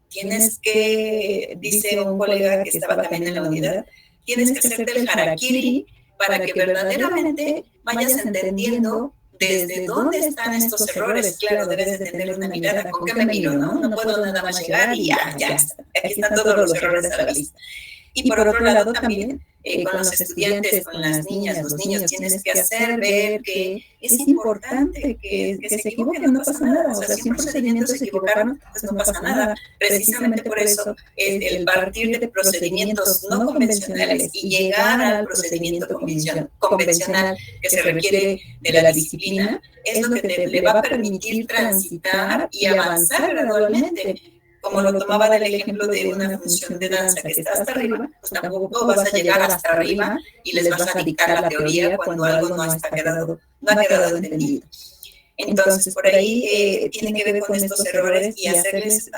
Speaker 2: Tienes que, dice un colega que estaba también en la unidad, tienes que hacerte el harakiri para que verdaderamente vayas entendiendo desde dónde están estos errores. Claro, debes de tener una mirada, ¿con qué me miro? No puedo nada más llegar y ya está. Aquí están todos los errores a la vista. Y por otro lado también, con los estudiantes, con las niñas, los niños, tienes que hacer ver que es importante que se equivoquen, no pasa nada. O sea, si un procedimiento se equivocaron, pues no pasa nada. Precisamente por eso, el partir de procedimientos no convencionales y llegar al procedimiento convencional que se requiere de la disciplina, es lo que le va a permitir transitar y avanzar gradualmente. Como lo tomaba del ejemplo de una función de danza que está hasta arriba, pues tampoco vas a llegar hasta arriba y les vas a dictar la teoría cuando algo no ha quedado entendido. Entonces, por ahí tiene que ver con estos errores y hacerles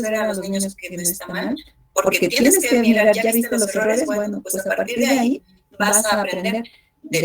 Speaker 2: ver a los niños que no está mal, porque tienes que mirar, ya viste los errores, bueno, pues a partir de ahí vas a aprender.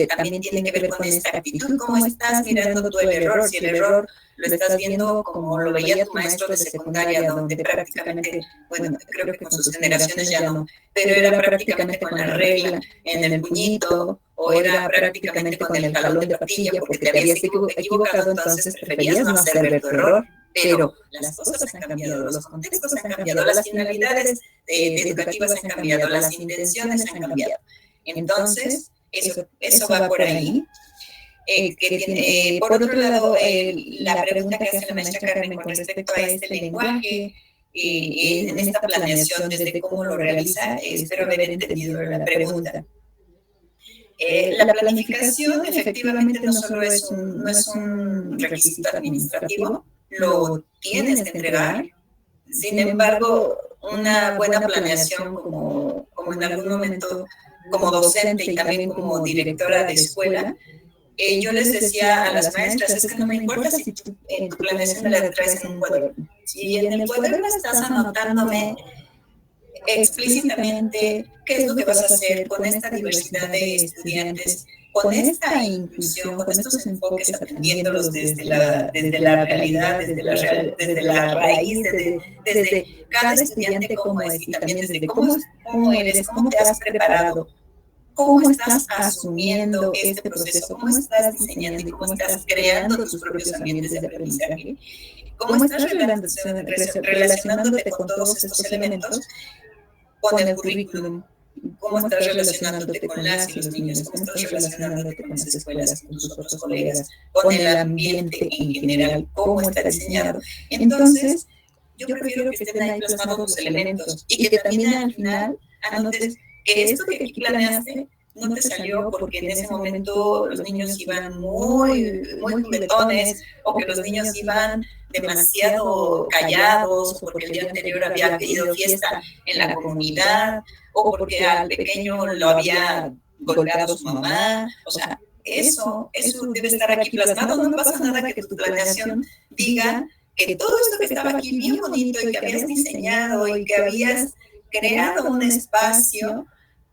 Speaker 2: También tiene que ver con esta actitud, cómo estás mirando tú el error, si el error lo estás viendo como lo veía tu maestro de secundaria, donde prácticamente, bueno, creo que con sus generaciones ya no, pero era prácticamente con la regla en el puñito, o era prácticamente con el jalón de patilla, porque te habías equivocado, entonces preferías no hacer ver tu error. Pero las cosas han cambiado, los contextos han cambiado, las finalidades educativas han cambiado, las intenciones han cambiado. Entonces, eso va por ahí. Por otro lado, la pregunta que hace la maestra Carmen con respecto a este lenguaje, en esta planeación, desde cómo lo realiza, espero haber entendido la pregunta. La planificación efectivamente no solo es un requisito administrativo, lo tienes que entregar. Sin embargo, una buena planeación, como en algún momento como docente y también como directora de escuela, yo les decía a las maestras, es que no me importa si tú en tu planeación me la traes en un cuaderno. Si en el cuaderno estás anotándome explícitamente qué es lo que vas a hacer con esta diversidad de estudiantes, con esta inclusión, con estos enfoques, atendiéndolos desde la realidad, desde la raíz, desde cada estudiante cómo es, y también desde cómo eres, cómo te has preparado, cómo estás asumiendo este proceso, cómo estás diseñando y cómo estás creando tus propios ambientes de aprendizaje, cómo estás relacionándote con todos estos elementos, con el currículum, cómo estás relacionándote con las y los niños, cómo estás relacionándote con las escuelas, con tus otros colegas, con el ambiente en general, cómo está diseñado. Entonces, yo prefiero que estén ahí plasmados los elementos y que también al final anotes que esto que aquí planeaste no te salió porque en ese momento los niños iban muy juguetones, o que los niños iban demasiado callados, o porque el día anterior había habido fiesta en la comunidad, o porque al pequeño lo había golpeado su mamá. O sea, eso debe estar aquí plasmado. No pasa nada que tu planeación diga que todo esto que estaba aquí bien bonito y que habías diseñado y que habías creado un espacio,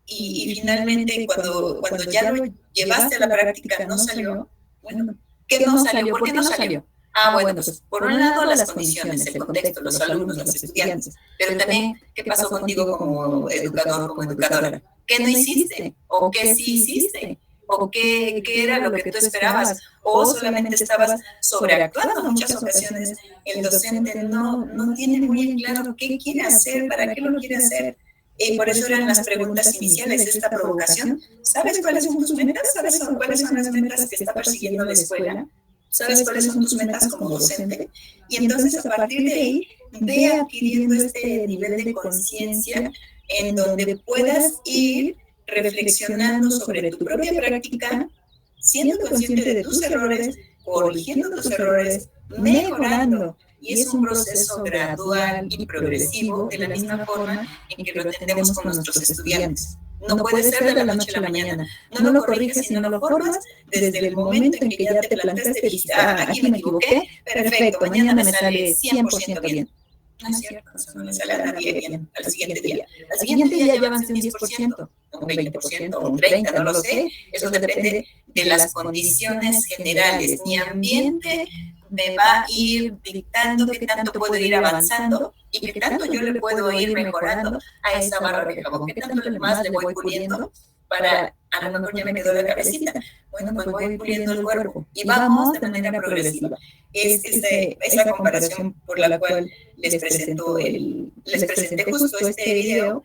Speaker 2: y finalmente cuando ya lo llevaste a la práctica no salió. Bueno, ¿qué no salió? ¿Por qué no salió? Bueno, pues por un lado las condiciones, el contexto, los alumnos, los estudiantes, pero también qué pasó contigo como educador, como educadora. ¿Qué no hiciste? ¿O qué sí hiciste? ¿O qué era lo que tú esperabas? ¿O solamente estabas sobreactuando? En muchas ocasiones el docente no tiene muy en claro qué quiere hacer, para qué lo quiere hacer. Por eso eran las preguntas iniciales, esta provocación. ¿Sabes cuáles son tus metas? ¿Sabes cuáles son las metas que está persiguiendo la escuela? ¿Sabes cuáles son tus metas como docente? Y entonces a partir de ahí, ve adquiriendo este nivel de conciencia en donde puedas ir reflexionando sobre tu propia práctica, siendo consciente de tus errores, corrigiendo tus errores, mejorando. Y es un proceso gradual y progresivo, de la misma forma en que lo atendemos con nuestros estudiantes. No puede ser de la noche a la mañana. No lo corriges y no lo formas desde el momento en que ya te planteaste y dijiste, aquí me equivoqué, perfecto, mañana me sale 100% bien. No es cierto, no le sale a nadie bien al siguiente día. Al siguiente día ya avancé un 10%, un 20%, un 30%, no lo sé. Eso depende de las condiciones generales. Mi ambiente me va a ir dictando qué tanto puedo ir avanzando y qué tanto yo le puedo ir mejorando a esa barra de jabón, qué tanto más le voy puliendo para, a lo mejor ya me quedó la cabecita, bueno, pues voy puliendo el cuerpo y vamos de manera progresiva. Es esa comparación por la cual les presenté justo este video,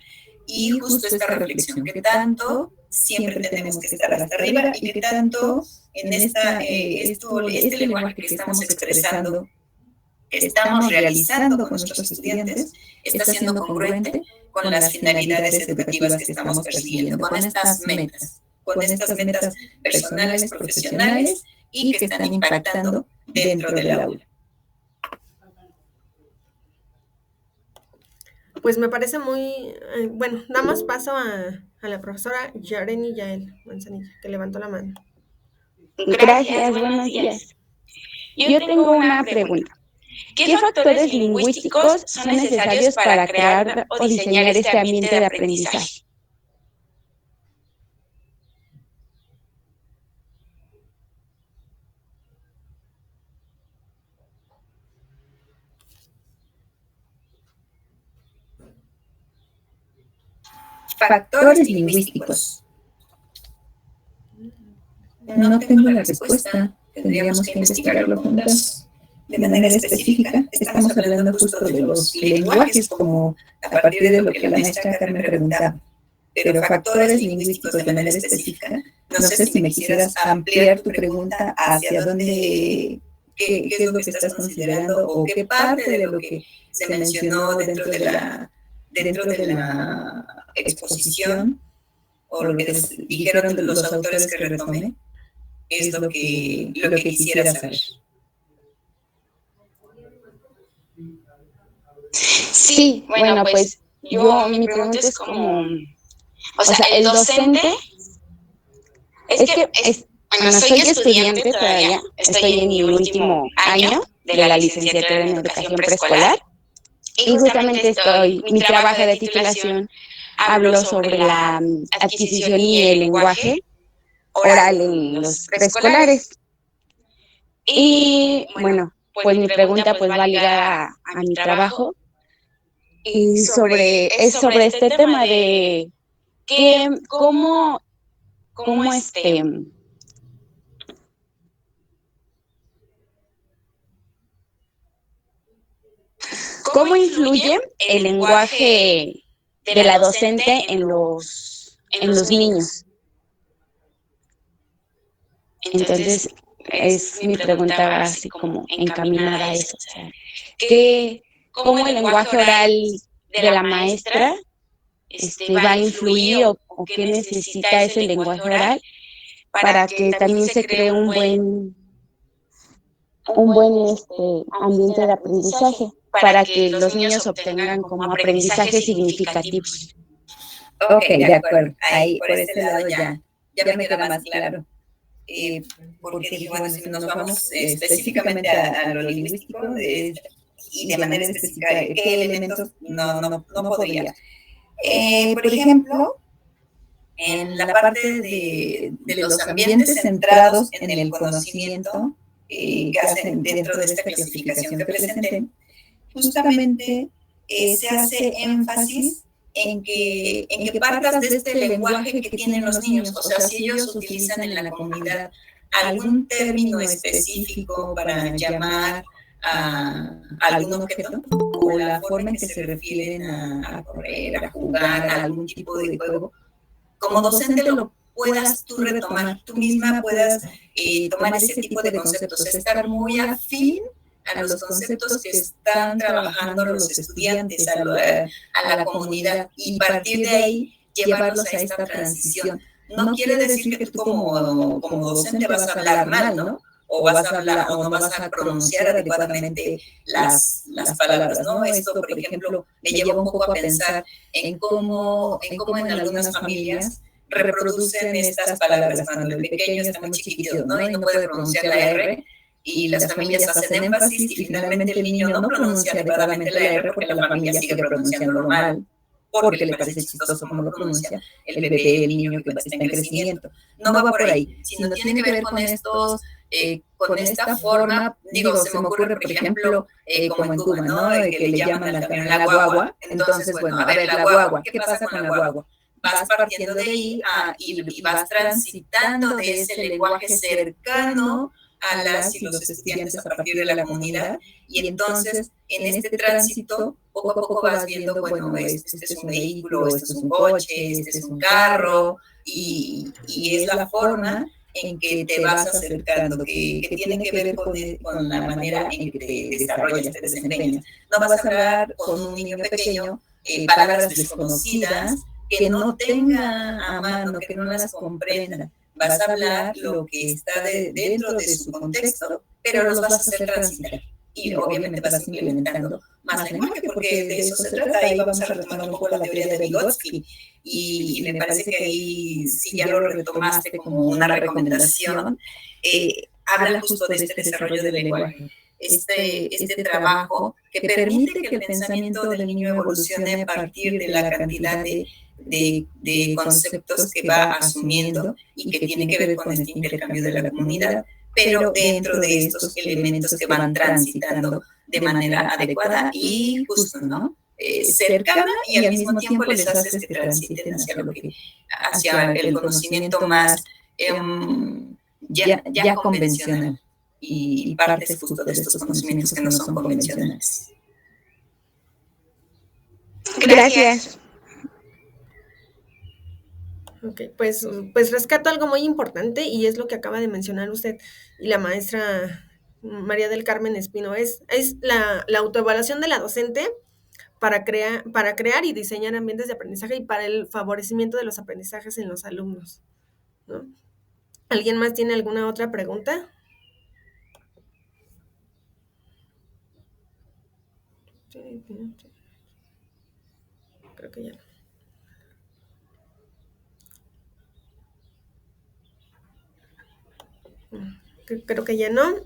Speaker 2: y justo esta reflexión, que tanto siempre tenemos que estar hasta arriba y que tanto en este lenguaje que estamos expresando, que estamos realizando con nuestros estudiantes, está siendo congruente con las finalidades educativas que estamos persiguiendo, con estas metas personales, profesionales y que están impactando dentro del aula.
Speaker 1: Pues me parece muy, bueno, damos paso a la profesora Yareni Yael Manzanilla, que levantó la mano.
Speaker 4: Gracias, buenos días. Yo tengo una pregunta. ¿Qué factores lingüísticos son necesarios para crear o diseñar este ambiente de aprendizaje?
Speaker 2: Factores lingüísticos. No tengo la respuesta. Tendríamos que investigarlo juntas de manera específica. Estamos hablando justo de los lenguajes, como a partir de lo que la maestra Carmen preguntaba. Pero factores lingüísticos de manera específica, no sé si me quisieras ampliar tu pregunta hacia dónde, qué es lo que estás considerando o qué parte de lo que se mencionó dentro de la exposición o lo que dijeron los autores que retomé, es lo que quisiera saber.
Speaker 4: Sí, bueno, pues mi pregunta es como, o sea, el docente, soy estudiante todavía, estoy en mi último año de la licenciatura en educación preescolar y justamente mi trabajo de titulación hablo sobre la adquisición y el lenguaje oral en los preescolares. Y bueno, pues mi pregunta pues va ligada a mi trabajo y sobre este tema de cómo influye el lenguaje de la docente en los niños. Entonces, mi pregunta va así como encaminada a eso. O sea, ¿cómo el lenguaje oral de la maestra va a influir o qué necesita ese lenguaje oral para que también se cree un buen ambiente de aprendizaje, para que los niños obtengan como aprendizajes significativos?
Speaker 2: Ok, de acuerdo. Ahí, por ese lado ya me queda más claro. Porque dije, bueno, si nos vamos específicamente a lo lingüístico y de manera específica, ¿qué elementos no podría? Por ejemplo, en la parte de los ambientes centrados en el conocimiento que hacen dentro de esta clasificación que presenté, justamente se hace énfasis en que partas de este lenguaje que tienen los niños. O sea, si ellos utilizan en la comunidad algún término específico para llamar a algún objeto, o la forma en que se refieren a correr, a jugar, a algún tipo de juego, como docente lo puedas tú retomar, tú misma puedas tomar ese tipo de conceptos, estar muy afín a los conceptos que están trabajando los estudiantes, a la comunidad, y partir de ahí llevarlos a esta transición. No quiere decir que tú como docente vas a hablar mal, ¿no? O vas a hablar o no vas a pronunciar adecuadamente las palabras, ¿no? Esto, por ejemplo, me lleva un poco a pensar en cómo en algunas familias reproducen estas palabras cuando el pequeño está muy chiquito, ¿no? Y no puede pronunciar la R, y las familias hacen énfasis y finalmente el niño no pronuncia adecuadamente la R porque la familia sigue pronunciándolo mal, porque le parece chistoso cómo lo pronuncia el bebé, el niño que está en crecimiento. No va por ahí, sino tiene que ver con con esta forma, se me ocurre, por ejemplo, como en Cuba, ¿no? Que le llaman la guagua. Entonces, bueno, a ver, la guagua, ¿qué pasa con la guagua? Vas partiendo de ahí y vas transitando de ese lenguaje cercano a las y los estudiantes a partir de la comunidad, y entonces en este tránsito poco a poco vas viendo, bueno, este es un vehículo, este es un coche, este es un carro, y es la forma en que te vas acercando, que tiene que ver con la manera en que te desarrollas, te desempeñas. No vas a hablar con un niño pequeño palabras desconocidas que no tenga a mano, que no las comprenda. Vas a hablar lo que está dentro de su contexto, pero los vas a hacer transitar. Y obviamente vas implementando más lenguaje, porque de eso se trata. Ahí vamos a retomar un poco la teoría de Vygotsky. Y me parece que ahí, si ya lo retomaste como una recomendación, habla justo de este desarrollo del lenguaje. Este trabajo que permite que el pensamiento del niño evolucione a partir de la cantidad de conceptos que va asumiendo y que tiene que ver con este intercambio de la comunidad, pero dentro de estos elementos que van transitando de manera adecuada y justo, ¿no? Cercana, y al mismo tiempo les haces que transiten hacia el conocimiento más ya convencional, y partes justo de estos conocimientos que no son convencionales.
Speaker 4: Gracias.
Speaker 1: Ok, pues rescato algo muy importante y es lo que acaba de mencionar usted y la maestra María del Carmen Espino, es la autoevaluación de la docente para crear y diseñar ambientes de aprendizaje y para el favorecimiento de los aprendizajes en los alumnos, ¿no? ¿Alguien más tiene alguna otra pregunta? Creo que ya no. Creo que ya no.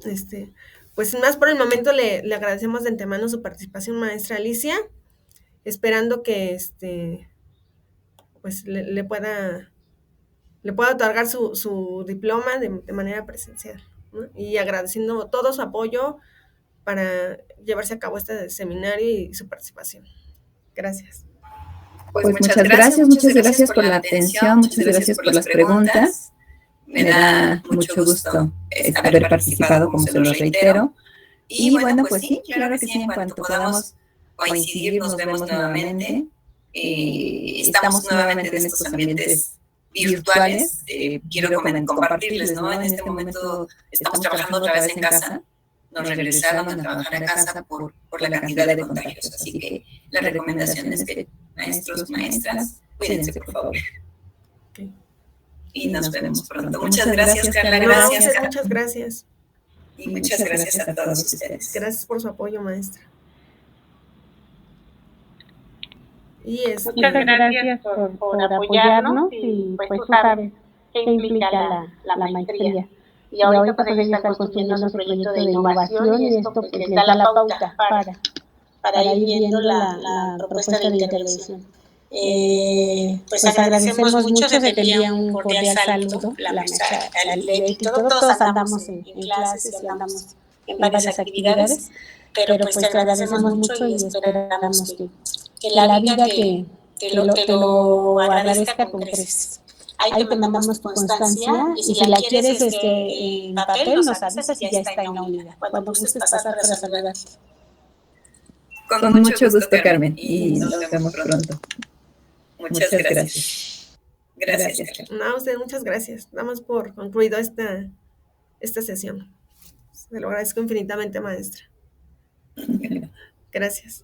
Speaker 1: Pues sin más por el momento le agradecemos de antemano su participación, maestra Alicia, esperando que pues le pueda otorgar su diploma de manera presencial, ¿no? Y agradeciendo todo su apoyo para llevarse a cabo este seminario y su participación. Gracias.
Speaker 2: Pues muchas gracias por la atención, muchas gracias por las preguntas. Me da mucho gusto haber participado, como se los reitero. Y bueno, pues sí, claro que sí, en cuanto podamos coincidir, nos vemos nuevamente. Estamos nuevamente en estos ambientes virtuales. Quiero compartirles, ¿no? En este momento estamos trabajando otra vez en casa. Nos regresaron a trabajar a casa por la cantidad de contagios. Así que la recomendación es que maestros, maestras, cuídense, por favor.
Speaker 1: Okay.
Speaker 2: Y nos vemos pronto. Muchas gracias, Carla.
Speaker 1: Gracias. Muchas gracias.
Speaker 2: Y muchas gracias a todos ustedes.
Speaker 1: Gracias por su apoyo, maestra. Y
Speaker 4: muchas gracias por apoyarnos y pues tú sabes qué implica la maestría. Y ahorita pues ella está construyendo su proyecto de innovación y esto pues les da la pauta para ir viendo la propuesta de intervención. Pues agradecemos mucho, se te envía un cordial saludo, la maestra Leti, todos andamos en clases y andamos en varias actividades, pero pues te agradecemos mucho y esperamos que la vida te lo agradezca con creces. Ahí te mandamos tu constancia y si la quieres en papel nos avisas y ya está en la unidad. Cuando gustes pasar para saludarte.
Speaker 2: Con mucho gusto, Carmen, y nos vemos pronto. Muchas gracias. Gracias, Carmen.
Speaker 1: No, a usted muchas gracias. Damos por concluido esta sesión. Se lo agradezco infinitamente, maestra. Gracias.